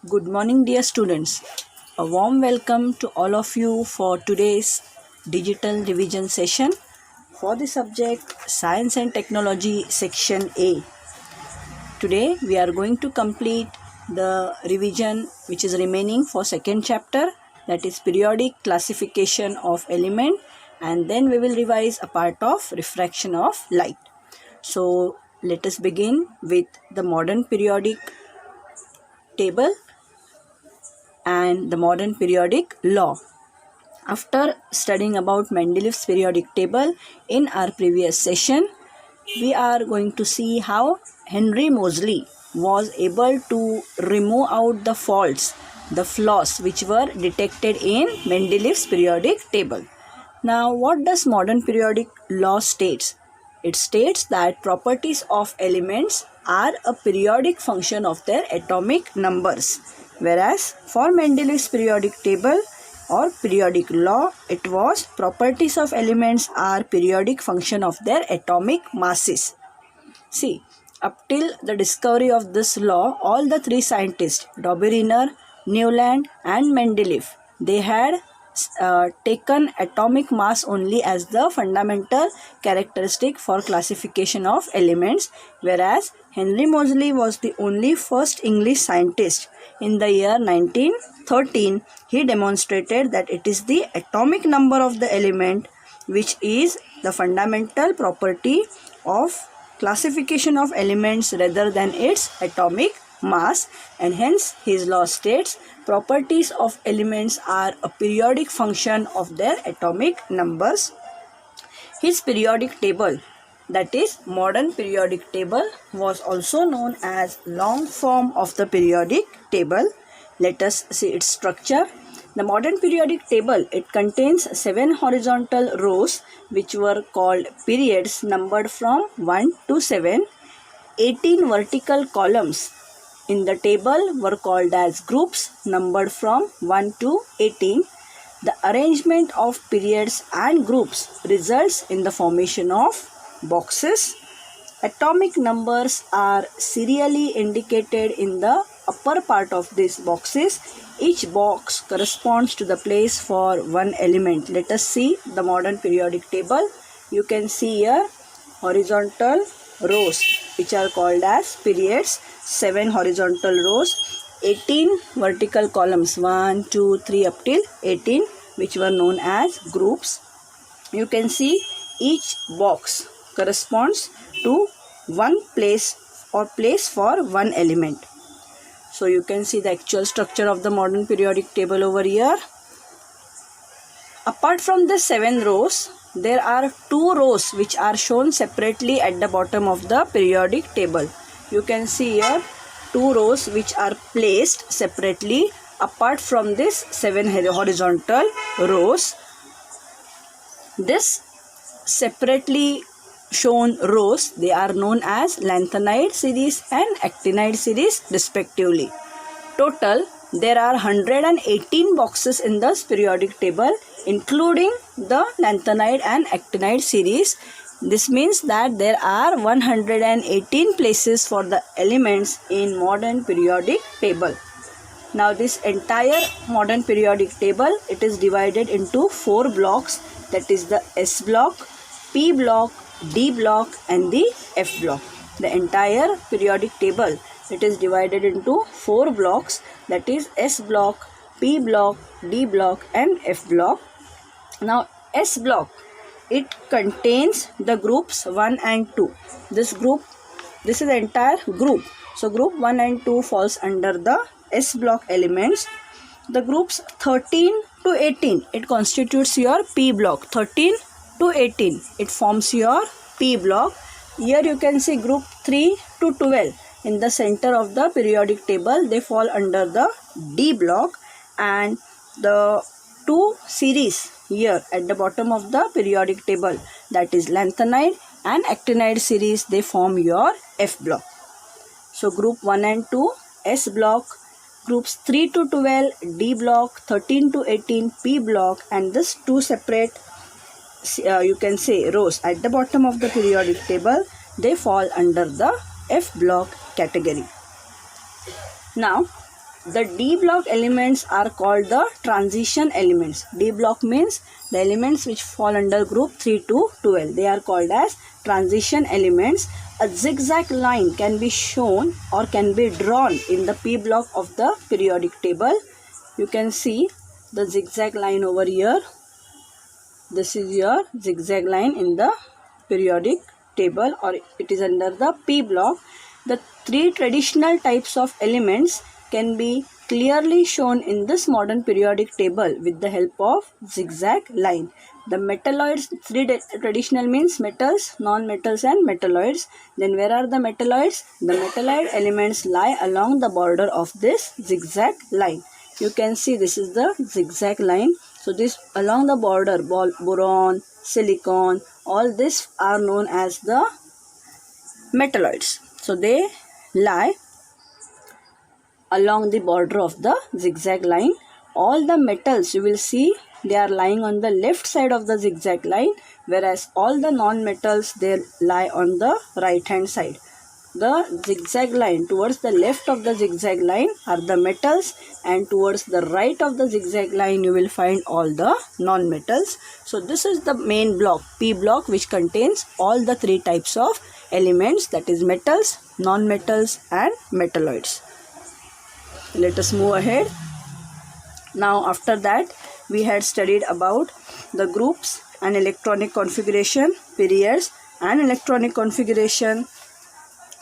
Good morning, dear students. A warm welcome to all of you for today's digital revision session for the subject Science and Technology Section A. Today we are going to complete the revision which is remaining for second chapter, that is periodic classification of element, and then we will revise a part of refraction of light. So let us begin with the modern periodic table and the modern periodic law. After studying about Mendeleev's periodic table in our previous session, we are going to see how Henry Moseley was able to remove out the faults, the flaws which were detected in Mendeleev's periodic table. Now, what does modern periodic law states? It states that properties of elements are a periodic function of their atomic numbers, whereas for Mendeleev's periodic table or periodic law, it was properties of elements are periodic function of their atomic masses. See, up till the discovery of this law, all the three scientists, Dobereiner, Newland and Mendeleev, they had taken atomic mass only as the fundamental characteristic for classification of elements, whereas Henry Moseley was the only first English scientist. In the year 1913, he demonstrated that it is the atomic number of the element which is the fundamental property of classification of elements rather than its atomic mass, and hence his law states properties of elements are a periodic function of their atomic numbers. His periodic table, that is modern periodic table, was also known as long form of the periodic table. Let us see its structure. The modern periodic table, it contains 7 horizontal rows which were called periods numbered from 1 to 7. 18 vertical columns in the table were called as groups numbered from 1 to 18. The arrangement of periods and groups results in the formation of boxes. Atomic numbers are serially indicated in the upper part of these boxes. Each box corresponds to the place for one element. Let us see the modern periodic table. You can see here horizontal rows which are called as periods, 7 horizontal rows, 18 vertical columns, 1, 2, 3 up till 18, which were known as groups. You can see each box corresponds to one place or place for one element. So you can see the actual structure of the modern periodic table over here. Apart from the 7 rows, there are 2 rows which are shown separately at the bottom of the periodic table. You can see here 2 rows which are placed separately apart from this 7 horizontal rows. This separately shown rows, they are known as lanthanide series and actinide series respectively. Total, there are 118 boxes in this periodic table, including the lanthanide and actinide series. This means that there are 118 places for the elements in modern periodic table. Now this entire modern periodic table, it is divided into 4 blocks, that is the S block, P block, D block and the F block. The entire periodic table, it is divided into 4 blocks, that is S block, P block, D block and F block. Now S block, it contains the groups 1 and 2. This is the entire group. So group 1 and 2 falls under the S block elements. The groups 13 to 18, it constitutes your P block. 13 to 18, it forms your P block. Here you can see group 3 to 12 in the center of the periodic table, they fall under the D block, and the 2 series here at the bottom of the periodic table, that is lanthanide and actinide series, they form your F block. So group 1 and 2 S block, groups 3 to 12 D block, 13 to 18 P block, and this 2 separate you can say rows at the bottom of the periodic table, they fall under the F block category. Now The D block elements are called the transition elements. D block means the elements which fall under group 3 to 12. They are called as transition elements. A zigzag line can be shown or can be drawn in the P block of the periodic table. You can see the zigzag line over here. This is your zigzag line in the periodic table, or it is under the P block. The three traditional types of elements can be clearly shown in this modern periodic table with the help of zigzag line. The metalloids, three traditional means metals, non-metals and metalloids. Then where are the metalloids? The metalloid elements lie along the border of this zigzag line. You can see this is the zigzag line. So this along the border, boron, silicon, all this are known as the metalloids. So they lie along the border of the zigzag line. All the metals you will see they are lying on the left side of the zigzag line, whereas all the non-metals they lie on the right hand side. The zigzag line towards the left of the zigzag line are the metals, and towards the right of the zigzag line you will find all the non-metals. So this is the main block, P block, which contains all the three types of elements, that is metals, non-metals and metalloids. Let us move ahead. Now after that we had studied about the groups and electronic configuration, periods and electronic configuration,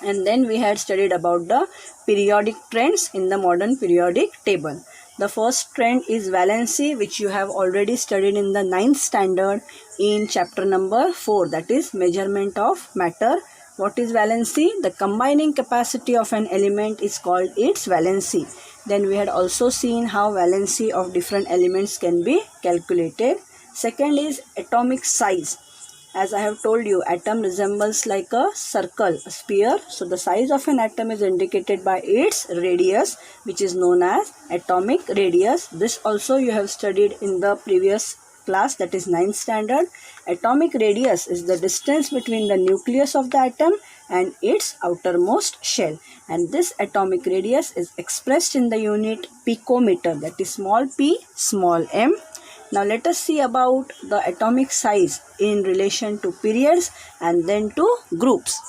and then we had studied about the periodic trends in the modern periodic table. The first trend is valency, which you have already studied in the 9th standard in chapter number 4, that is measurement of matter. What is valency? The combining capacity of an element is called its valency. Then we had also seen how valency of different elements can be calculated. Second is atomic size. As I have told you, atom resembles like a circle, a sphere. So the size of an atom is indicated by its radius, which is known as atomic radius. This also you have studied in the previous class, that is 9th standard. Atomic radius is the distance between the nucleus of the atom and its outermost shell, and this atomic radius is expressed in the unit picometer, that is small p small m. Now let us see about the atomic size in relation to periods and then to groups.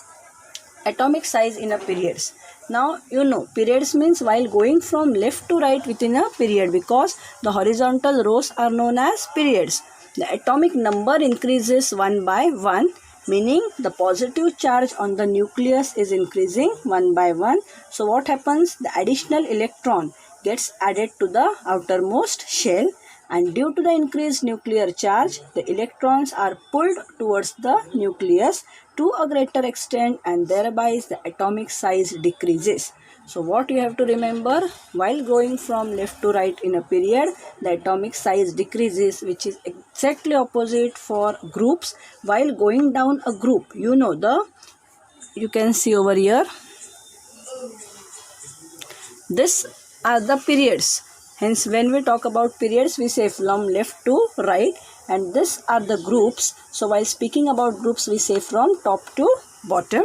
Atomic size in a periods. Now you know periods means while going from left to right within a period, because the horizontal rows are known as periods. The atomic number increases one by one, meaning the positive charge on the nucleus is increasing one by one. So what happens? The additional electron gets added to the outermost shell, and due to the increased nuclear charge, the electrons are pulled towards the nucleus to a greater extent, and thereby the atomic size decreases. So what you have to remember, while going from left to right in a period, the atomic size decreases, which is exactly opposite for groups. While going down a group, you know you can see over here, this are the periods. Hence when we talk about periods, we say from left to right, and this are the groups. So while speaking about groups, we say from top to bottom.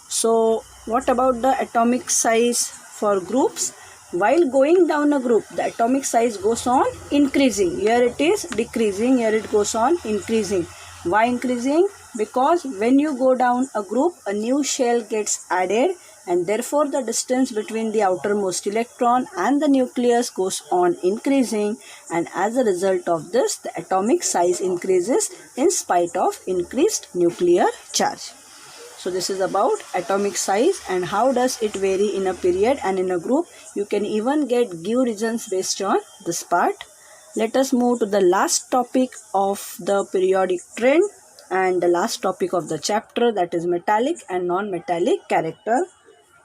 So what about the atomic size for groups? While going down a group, the atomic size goes on increasing. Here it is decreasing, here it goes on increasing. Why increasing? Because when you go down a group, a new shell gets added, and therefore the distance between the outermost electron and the nucleus goes on increasing, and as a result of this, the atomic size increases in spite of increased nuclear charge. So this is about atomic size and how does it vary in a period and in a group. You can even get give reasons based on this part. Let us move to the last topic of the periodic trend and the last topic of the chapter, that is metallic and non-metallic character.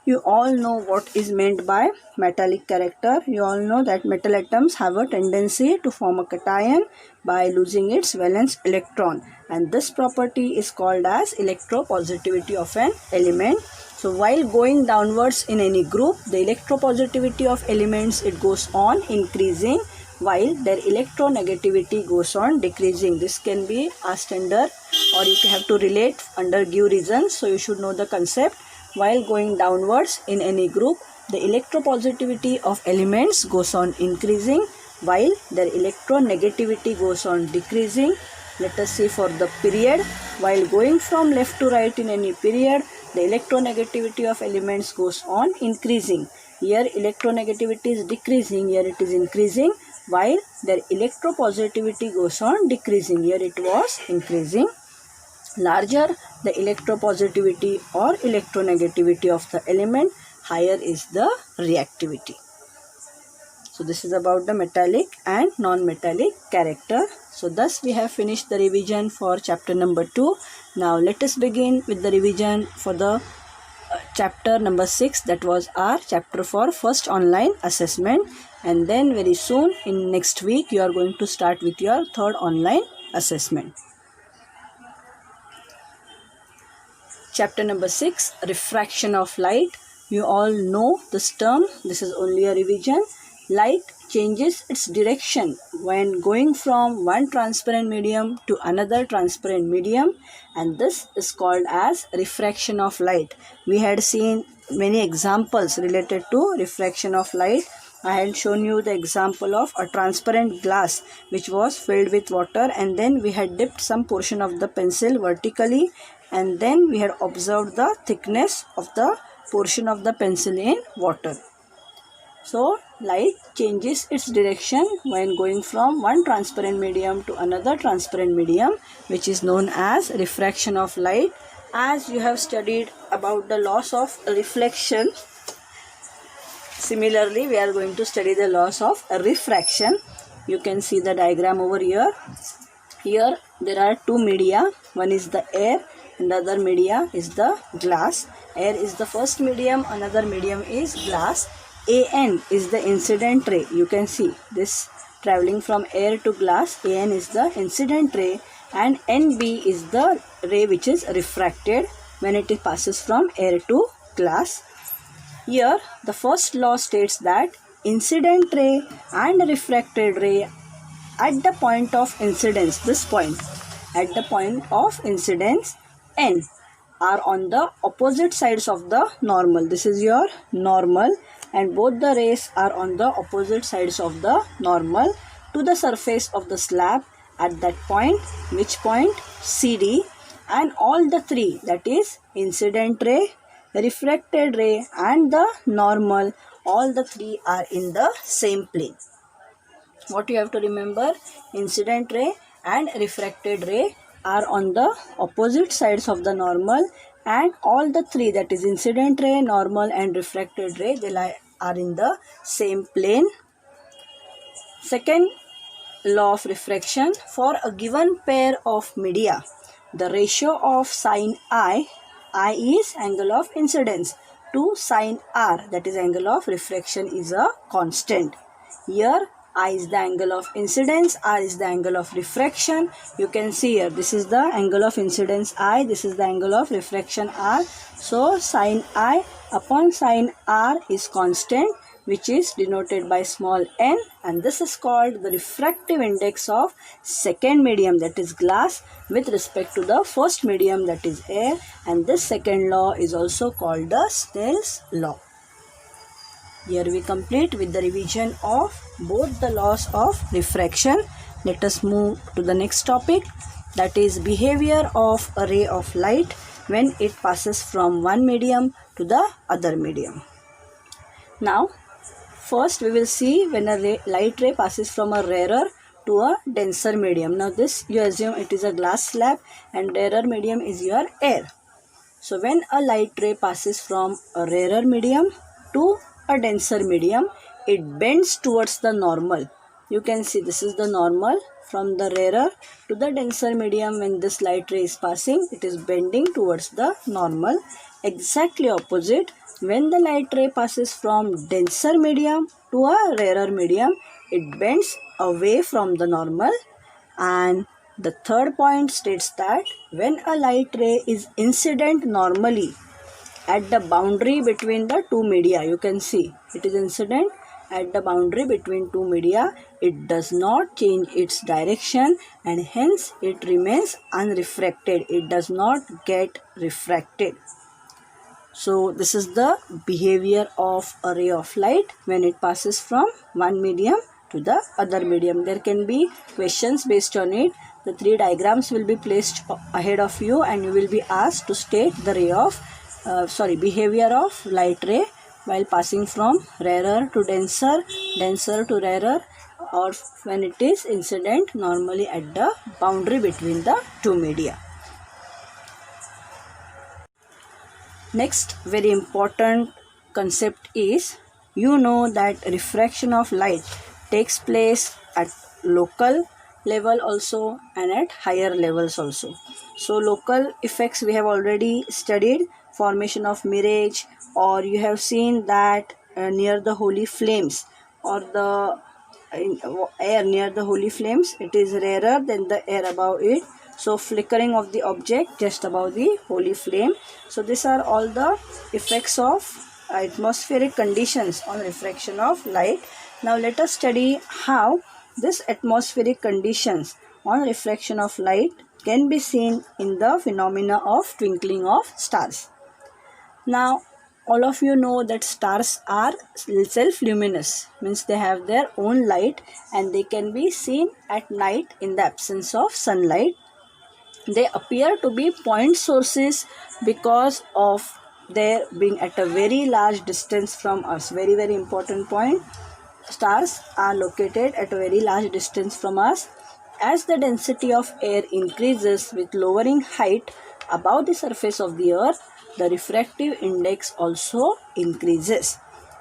You all know what is meant by metallic character. You all know that metal atoms have a tendency to form a cation by losing its valence electron, and this property is called as electropositivity of an element. So while going downwards in any group, the electropositivity of elements, it goes on increasing, while their electronegativity goes on decreasing. This can be asked under, or you have to relate under give reasons. So you should know the concept. While going downwards in any group, the electropositivity of elements goes on increasing while their electronegativity goes on decreasing. Let us see for the period. While going from left to right in any period, the electronegativity of elements goes on increasing. Here electronegativity is decreasing, here it is increasing, while their electropositivity goes on decreasing. Here it was increasing. Larger the electropositivity or electronegativity of the element, higher is the reactivity. So this is about the metallic and non-metallic character. So thus we have finished the revision for chapter number 2. Now let us begin with the revision for the chapter number 6, that was our chapter for first online assessment, and then very soon in next week you are going to start with your third online assessment. Chapter number 6, refraction of light. You all know this term. This is only a revision. Light changes its direction when going from one transparent medium to another transparent medium, and this is called as refraction of light. We had seen many examples related to refraction of light. I had shown you the example of a transparent glass which was filled with water, and then we had dipped some portion of the pencil vertically, and then we had observed the thickness of the portion of the pencil in water. So light changes its direction when going from one transparent medium to another transparent medium, which is known as refraction of light. As you have studied about the laws of reflection, similarly we are going to study the laws of refraction. You can see the diagram over here. Here there are two media. One is the air and the other media is the glass. Air is the first medium, another medium is glass. AN is the incident ray. You can see this traveling from air to glass. AN is the incident ray, and NB is the ray which is refracted when it passes from air to glass. Here the first law states that incident ray and refracted ray at the point of incidence, this point, at the point of incidence N, are on the opposite sides of the normal. This is your normal, and both the rays are on the opposite sides of the normal to the surface of the slab at that point, which point? CD, and all the three, that is incident ray, refracted ray and the normal, all the three are in the same plane. What you have to remember, incident ray and refracted ray are on the opposite sides of the normal, and all the three, that is incident ray, normal and refracted ray, are in the same plane. Second law of refraction, for a given pair of media, the ratio of sin I is angle of incidence, to sin R, that is angle of refraction, is a constant. Here I is the angle of incidence, R is the angle of refraction. You can see here, this is the angle of incidence I, this is the angle of refraction R. So sin I upon sin R is constant, which is denoted by small n, and this is called the refractive index of second medium, that is glass, with respect to the first medium, that is air, and this second law is also called the Snell's law. Here we complete with the revision of both the laws of refraction. Let us move to the next topic, that is behavior of a ray of light when it passes from one medium to the other medium. Now first we will see when a light ray passes from a rarer to a denser medium. Now this you assume it is a glass slab and rarer medium is your air. So when a light ray passes from a rarer medium to a denser medium, it bends towards the normal. You can see this is the normal. From the rarer to the denser medium, when this light ray is passing, it is bending towards the normal. Exactly opposite, when the light ray passes from denser medium to a rarer medium, it bends away from the normal. And the third point states that when a light ray is incident normally at the boundary between the two media, you can see it is incident at the boundary between two media, it does not change its direction and hence it remains unrefracted. It does not get refracted. So this is the behavior of a ray of light when it passes from one medium to the other medium. There can be questions based on it. The three diagrams will be placed ahead of you and you will be asked to state the behavior of light ray while passing from rarer to denser, denser to rarer, or when it is incident normally at the boundary between the two media. Next very important concept is, you know that refraction of light takes place at local level also and at higher levels also. So local effects we have already studied, formation of mirage, or you have seen that near the holy flames or the air near the holy flames, it is rarer than the air above it. So flickering of the object just above the holy flame. So these are all the effects of atmospheric conditions on refraction of light. Now let us study how this atmospheric conditions on refraction of light can be seen in the phenomena of twinkling of stars. Now all of you know that stars are self-luminous, means they have their own light and they can be seen at night in the absence of sunlight. They appear to be point sources because of their being at a very large distance from us. Very, very important point. Stars are located at a very large distance from us. As the density of air increases with lowering height above the surface of the earth, the refractive index also increases.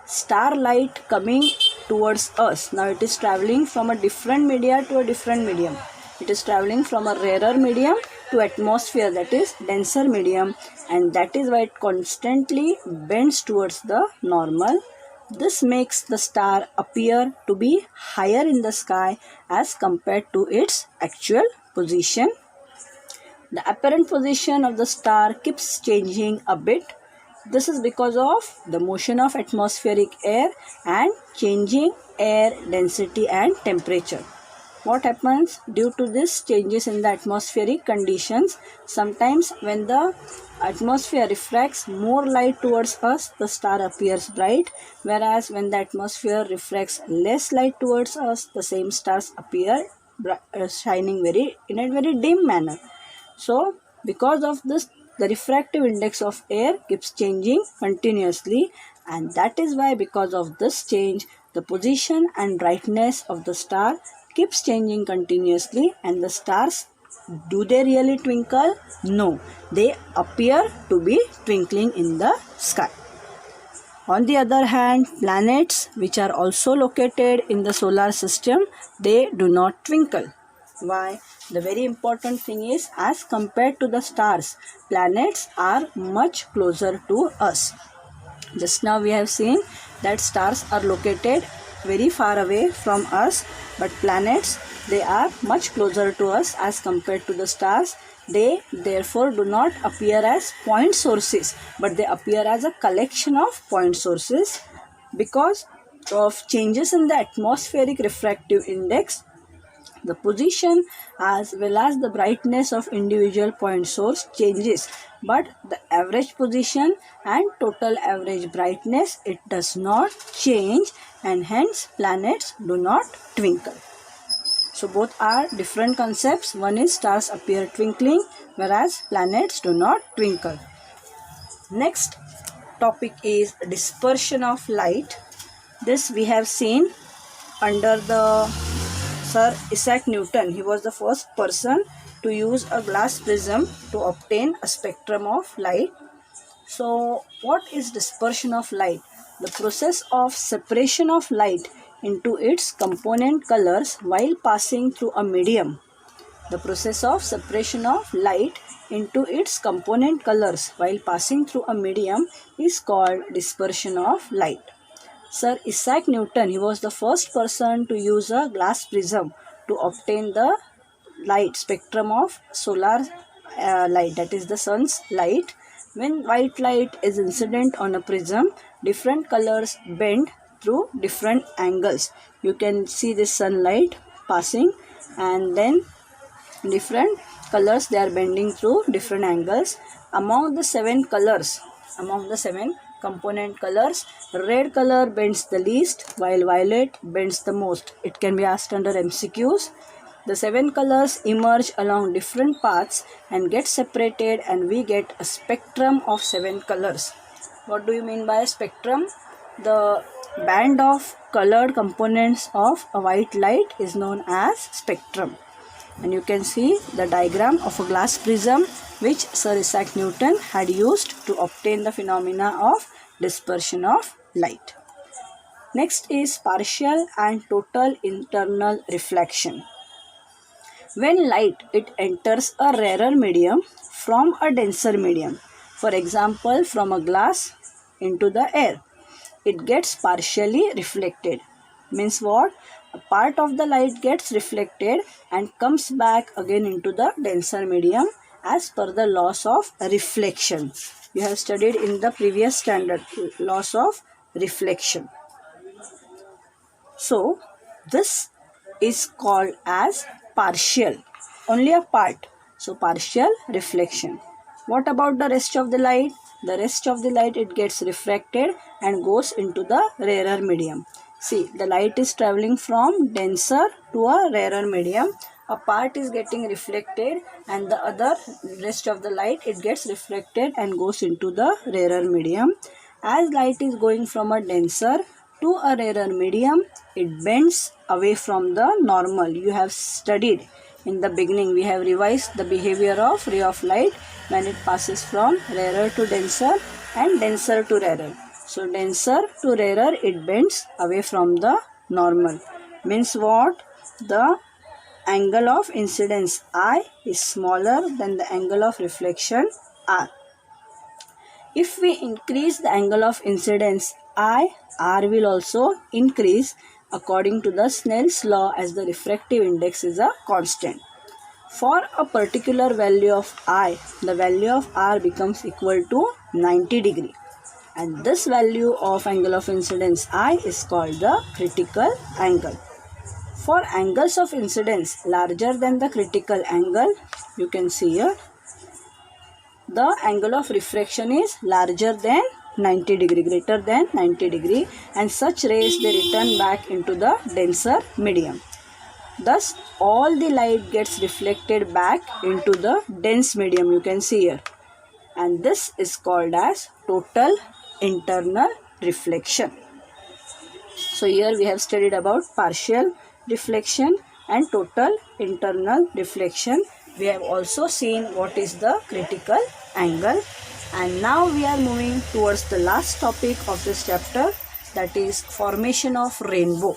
Starlight coming towards us, now it is traveling from a different media to a different medium. It is traveling from a rarer medium to atmosphere, that is denser medium, and that is why it constantly bends towards the normal. This makes the star appear to be higher in the sky as compared to its actual position. The apparent position of the star keeps changing a bit. This is because of the motion of atmospheric air and changing air density and temperature. What happens due to this changes in the atmospheric conditions? Sometimes when the atmosphere refracts more light towards us, the star appears bright, whereas when the atmosphere refracts less light towards us, the same stars appear shining in a very dim manner. So because of this, the refractive index of air keeps changing continuously, and that is why because of this change, the position and brightness of the star keeps changing continuously. And the stars, do they really twinkle? No, they appear to be twinkling in the sky. On the other hand, planets which are also located in the solar system, they do not twinkle. Why? The very important thing is, as compared to the stars, planets are much closer to us. Just now we have seen that stars are located very far away from us, but planets, they are much closer to us as compared to the stars. They therefore do not appear as point sources, but they appear as a collection of point sources. Because of changes in the atmospheric refractive index, the position as well as the brightness of individual point source changes, but the average position and total average brightness, it does not change, and hence planets do not twinkle. So both are different concepts. One is stars appear twinkling, whereas planets do not twinkle. Next topic is dispersion of light. This we have seen under the Sir Isaac Newton. He was the first person to use a glass prism to obtain a spectrum of light. So what is dispersion of light? The process of separation of light into its component colors while passing through a medium. The process of separation of light into its component colors while passing through a medium is called dispersion of light. Sir Isaac Newton, he was the first person to use a glass prism to obtain the light spectrum of solar light, that is the sun's light. When white light is incident on a prism, different colors bend through different angles. You can see this sunlight passing, and then different colors, they are bending through different angles. Among the 7 colors among the 7 component colors. Red color bends the least while violet bends the most. It can be asked under MCQs. The 7 colors emerge along different paths and get separated, and we get a spectrum of 7 colors. What do you mean by a spectrum? The band of colored components of a white light is known as spectrum. And you can see the diagram of a glass prism which Sir Isaac Newton had used to obtain the phenomena of dispersion of light. Next is partial and total internal reflection. When light it enters a rarer medium from a denser medium, for example from a glass into the air, it gets partially reflected. Means what? A part of the light gets reflected and comes back again into the denser medium as per the laws of reflection. You have studied in the previous standard, laws of reflection. So this is called as partial, only a part. So partial reflection. What about the rest of the light? The rest of the light it gets refracted and goes into the rarer medium. See, the light is traveling from denser to a rarer medium. A part is getting reflected and the other rest of the light it gets reflected and goes into the rarer medium. As light is going from a denser to a rarer medium, it bends away from the normal. You have studied in the beginning, we have revised the behavior of ray of light when it passes from rarer to denser and denser to rarer. So denser to rarer, it bends away from the normal. Means what? The angle of incidence I is smaller than the angle of reflection R. If we increase the angle of incidence I, R will also increase according to the Snell's law, as the refractive index is a constant. For a particular value of I, the value of R becomes equal to 90 degree. And this value of angle of incidence I is called the critical angle. For angles of incidence larger than the critical angle, you can see here, the angle of refraction is larger than 90 degree, greater than 90 degree, and such rays they return back into the denser medium. Thus all the light gets reflected back into the dense medium, you can see here, and this is called as total internal reflection. So here we have studied about partial reflection and total internal reflection. We have also seen what is the critical angle, and now we are moving towards the last topic of this chapter, that is formation of rainbow.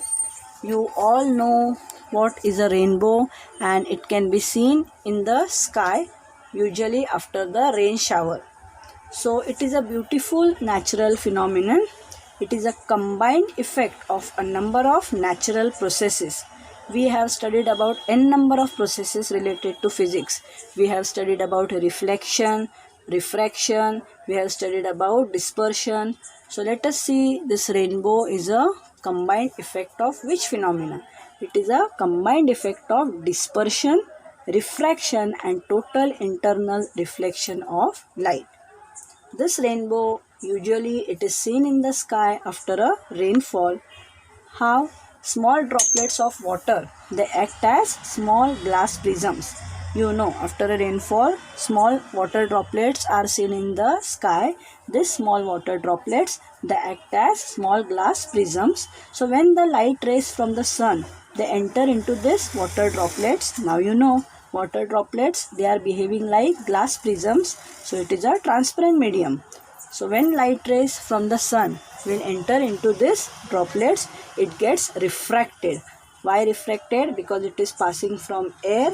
You all know what is a rainbow, and it can be seen in the sky usually after the rain shower. So it is a beautiful natural phenomenon. It is a combined effect of a number of natural processes. We have studied about n number of processes related to physics. We have studied about reflection, refraction, we have studied about dispersion. So let us see, this rainbow is a combined effect of which phenomena? It is a combined effect of dispersion, refraction and total internal reflection of light. This rainbow usually it is seen in the sky after a rainfall. How? Small droplets of water, they act as small glass prisms. You know, after a rainfall, small water droplets are seen in the sky. These small water droplets, they act as small glass prisms. So when the light rays from the sun, they enter into these water droplets. Now you know, water droplets, they are behaving like glass prisms. So it is a transparent medium. So when light rays from the sun will enter into these droplets, it gets refracted. Why refracted? Because it is passing from air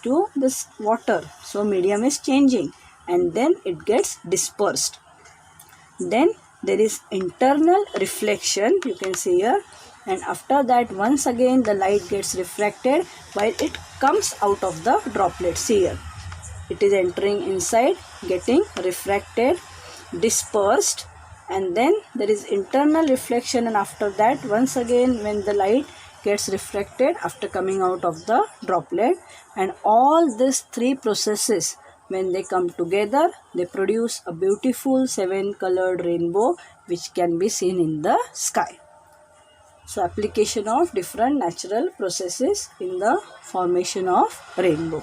to this water. So medium is changing and then it gets dispersed. Then there is internal reflection, you can see here, and after that once again the light gets refracted while it comes out of the droplet. See here, it is entering inside, getting refracted, dispersed, and then there is internal reflection, and after that once again when the light gets refracted after coming out of the droplet, and all these three processes When they come together, they produce a beautiful 7-colored rainbow which can be seen in the sky. So application of different natural processes in the formation of rainbow.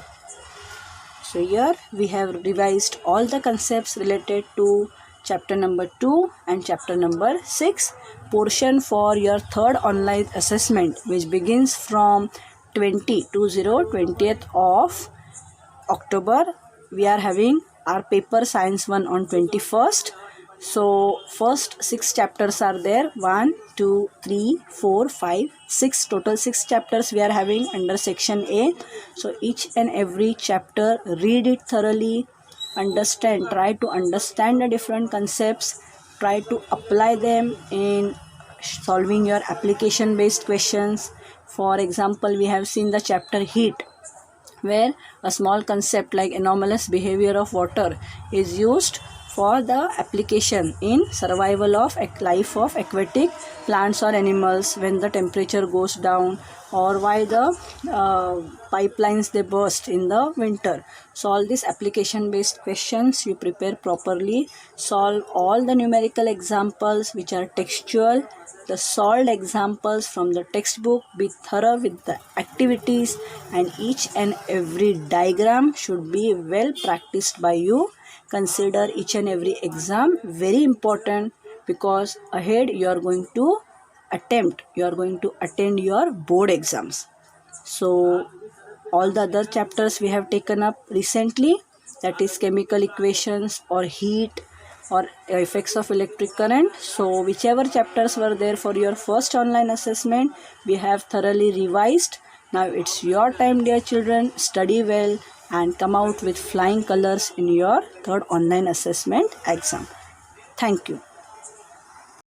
So here we have revised all the concepts related to chapter number 2 and chapter number 6. Portion for your third online assessment, which begins from 20th of October. We are having our paper science 1 on 21st. So first 6 chapters are there. 1, 2, 3, 4, 5, 6. Total 6 chapters we are having under section A. So each and every chapter, read it thoroughly, understand, try to understand the different concepts, try to apply them in solving your application based questions. For example, we have seen the chapter heat, where a small concept like anomalous behavior of water is used for the application in survival of life of aquatic plants or animals when the temperature goes down, or why the pipelines they burst in the winter. So all these application based questions you prepare properly, solve all the numerical examples which are textual, the solved examples from the textbook, be thorough with the activities, and each and every diagram should be well practiced by you. Consider each and every exam very important, because ahead you are going to attend your board exams. So all the other chapters we have taken up recently, that is chemical equations or heat or effects of electric current. So whichever chapters were there for your first online assessment, we have thoroughly revised. Now it's your time, dear children. Study well and come out with flying colors in your third online assessment exam. Thank you.